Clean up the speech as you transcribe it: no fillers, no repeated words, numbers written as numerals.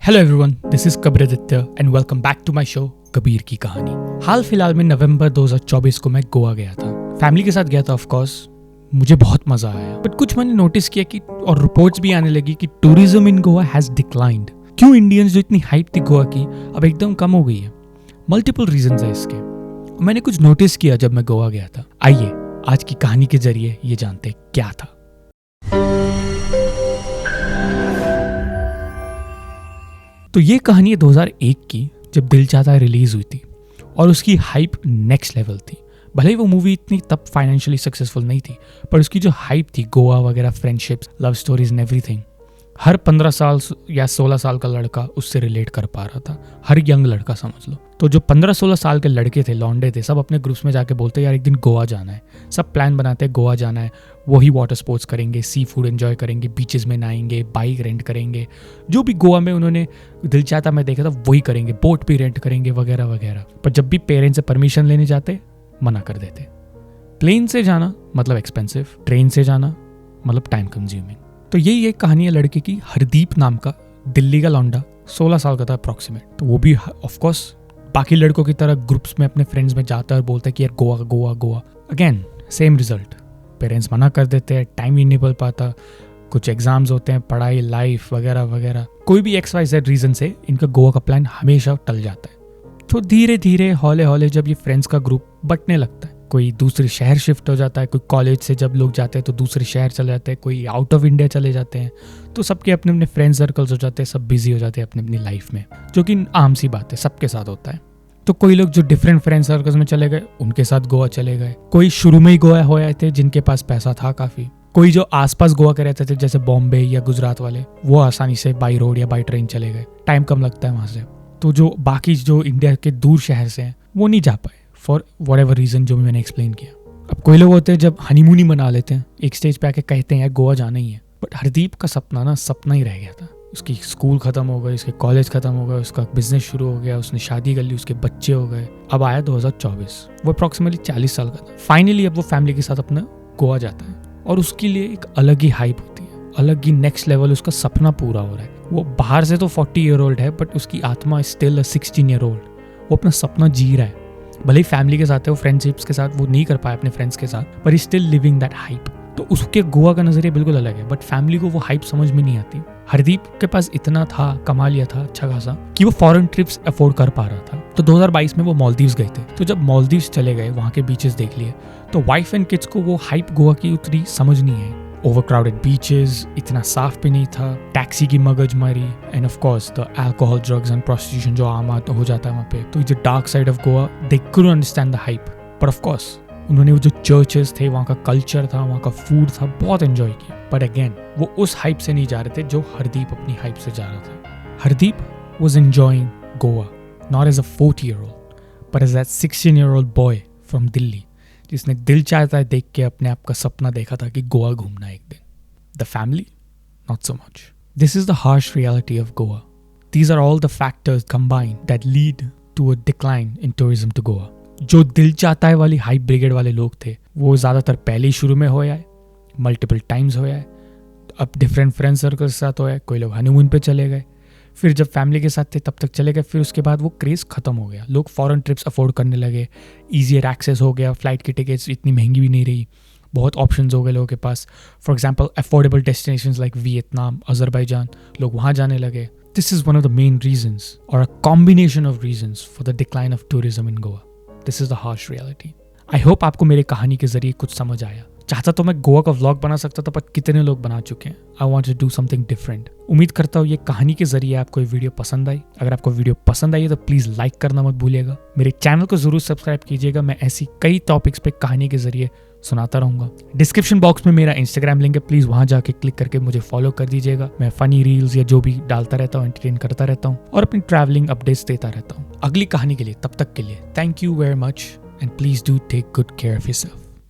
Hello everyone, this is Kabir Aditya and welcome back to my show Kabir की कहानी। हाल फिलहाल में नवंबर 2024 को मैं गोवा गया था। फैमिली के साथ गया था ऑफ कोर्स। मुझे बहुत मजा आया, बट कुछ मैंने नोटिस किया कि और रिपोर्ट्स भी आने लगी कि tourism in Goa has declined. क्यों इंडियंस जो इतनी हाइप थी गोवा की अब एकदम कम हो गई है? मल्टीपल रीजंस है इसके। मैंने कुछ नोटिस किया जब मैं गोवा गया था। आइए आज की कहानी के जरिए ये जानते हैं क्या था। तो ये कहानी है 2001 की, जब दिल चाहता है रिलीज हुई थी और उसकी हाइप नेक्स्ट लेवल थी। भले ही वो मूवी इतनी तब फाइनेंशियली सक्सेसफुल नहीं थी, पर उसकी जो हाइप थी, गोवा वगैरह, friendships, love stories and everything, हर 15 साल या 16 साल का लड़का उससे रिलेट कर पा रहा था। हर यंग लड़का समझ लो। तो जो 15-16 साल के लड़के थे, लौंडे थे, सब अपने ग्रुप्स में जाके बोलते यार एक दिन गोवा जाना है। सब प्लान बनाते हैं गोवा जाना है, वही वाटर स्पोर्ट्स करेंगे, सी फूड एंजॉय करेंगे, बीचेस में नहाएंगे, बाइक रेंट करेंगे, जो भी गोवा में उन्होंने दिल चाहता मैं देखा था वही करेंगे, बोट भी रेंट करेंगे वगैरह वगैरह। पर जब भी पेरेंट्स से परमिशन लेने जाते मना कर देते। प्लेन से जाना मतलब एक्सपेंसिव, ट्रेन से जाना मतलब टाइम कंज्यूमिंग। तो यही एक कहानी है लड़के की, हरदीप नाम का, दिल्ली का लौंडा, 16 साल का था अप्रॉक्सीमेट। तो वो भी ऑफ कोर्स बाकी लड़कों की तरह ग्रुप्स में अपने फ्रेंड्स में जाता है और बोलता है कि यार Goa Goa Goa. Again same result, parents मना कर देते हैं, टाइम ही नहीं निकल पाता, कुछ एग्जाम्स होते हैं, पढ़ाई, लाइफ वगैरह वगैरह, कोई भी XYZ रीजन से इनका गोवा का प्लान हमेशा टल जाता है। तो धीरे धीरे हौले हौले जब ये फ्रेंड्स का ग्रुप बंटने लगता है, कोई दूसरे शहर शिफ्ट हो जाता है, कोई कॉलेज से जब लोग जाते हैं तो दूसरे शहर चले जाते हैं, कोई आउट ऑफ इंडिया चले जाते हैं, तो सबके अपने अपने फ्रेंड सर्कल्स हो जाते हैं, सब बिजी हो जाते हैं अपनी अपनी लाइफ में, जो कि आम सी बात है, सबके साथ होता है। तो कोई लोग जो डिफरेंट फ्रेंड सर्कल्स में चले गए उनके साथ गोवा चले गए, कोई शुरू में ही गोवा हो आए थे जिनके पास पैसा था काफी, कोई जो आसपास गोवा के रहते थे जैसे बॉम्बे या गुजरात वाले, वो आसानी से बाई रोड या बाई ट्रेन चले गए, टाइम कम लगता है वहां से। तो जो बाकी जो इंडिया के दूर शहर से हैं वो नहीं जा पाए फॉर व्हाटएवर रीजन जो भी मैंने एक्सप्लेन किया। अब कोई लोग होते हैं जब हनीमून ही मना लेते हैं, एक स्टेज पे आके कहते हैं यार गोवा जाना ही है, बट हरदीप का सपना ना सपना ही रह गया था। उसकी स्कूल खत्म हो गई, उसके कॉलेज खत्म हो गया, उसका बिजनेस शुरू हो गया, उसने शादी कर ली, उसके बच्चे हो गए। अब आया 2024, वो अप्रॉक्सीमेटली 40 साल का था। फाइनली अब वो फैमिली के साथ अपना गोवा जाता है और उसके लिए एक अलग ही हाइप होती है, अलग ही नेक्स्ट लेवल, उसका सपना पूरा हो रहा है। वो बाहर से तो 40 ईयर ओल्ड है, बट उसकी आत्मा स्टिल 16 ईयर ओल्ड। वो अपना सपना जी रहा है, भले ही फैमिली के साथ है, वो फ्रेंडशिप्स के साथ वो नहीं कर पाया अपने फ्रेंड्स के साथ, पर he still living that hype. तो उसके गोवा का नजरिया बिल्कुल अलग है, बट फैमिली को वो हाइप समझ में नहीं आती। हरदीप के पास इतना था, कमा लिया था अच्छा खासा, कि वो फॉरेन ट्रिप्स अफोर्ड कर पा रहा था। तो 2022 में वो मालदीव्स गए थे। तो जब मालदीव्स चले गए, वहाँ के बीचेस देख लिए, तो वाइफ एंड किड्स को वो हाइप गोवा की उतनी समझ नहीं है। ओवरक्राउडेड बीचेस, इतना साफ भी नहीं था, टैक्सी की मगजमारी, and of course the alcohol, drugs and prostitution जो आम हो जाता है वहाँ पे। तो जो dark side of Goa, they couldn't understand the hype, but of course उन्होंने वो जो चर्चेस थे, वहाँ का कल्चर था, वहाँ का फूड था, बहुत एंजॉय किया। बट अगेन वो उस हाइप से नहीं जा रहे थे जो हरदीप अपनी हाइप से जा रहा था। Hardeep was enjoying Goa not as a 40-year-old, but as that 16-year-old boy from Delhi, जिसने दिल चाहता है देख के अपने आप का सपना देखा था कि गोवा घूमना एक दिन। The family not so much. This is the harsh reality of Goa. These are all the factors combined that lead to a decline in tourism to Goa. जो दिल चाहता है वाली हाइप ब्रिगेड वाले लोग थे, वो ज्यादातर पहले ही शुरू में हो आए, मल्टीपल टाइम्स हो आए, अब डिफरेंट फ्रेंड सर्कल के साथ हो आए, कोई लोग हनीमून पे चले गए, फिर जब फैमिली के साथ थे तब तक चले गए, फिर उसके बाद वो क्रेज खत्म हो गया, लोग फॉरेन ट्रिप्स अफोर्ड करने लगे, ईजियर एक्सेस हो गया, फ्लाइट की टिकट्स इतनी महंगी भी नहीं रही, बहुत ऑप्शंस हो गए लोगों के पास। For example affordable destinations like Vietnam, Azerbaijan, लोग वहाँ जाने लगे। This is one of the main reasons और a combination of reasons for the decline of tourism in Goa. This is the harsh reality. I hope आपको मेरी कहानी के जरिए कुछ समझ आया। चाहता तो मैं गोवा का व्लॉग बना सकता था, पर कितने लोग बना चुके हैं। I want to do something different. उम्मीद करता हूँ ये कहानी के जरिए आपको ये वीडियो पसंद आई। अगर आपको वीडियो पसंद आई है तो प्लीज लाइक करना मत भूलिएगा। मेरे चैनल को जरूर सब्सक्राइब कीजिएगा, मैं ऐसी कई टॉपिक्स पे कहानी के जरिए सुनाता रहूंगा। डिस्क्रिप्शन बॉक्स में मेरा इंस्टाग्राम लिंक है, प्लीज वहां जाके क्लिक करके मुझे फॉलो कर दीजिएगा। मैं फनी रील्स या जो भी डालता रहता हूँ, एंटरटेन करता रहता हूँ और अपनी ट्रैवलिंग अपडेट्स देता रहता हूँ। अगली कहानी के लिए, तब तक के लिए, thank you very much and please do take good care of yourself.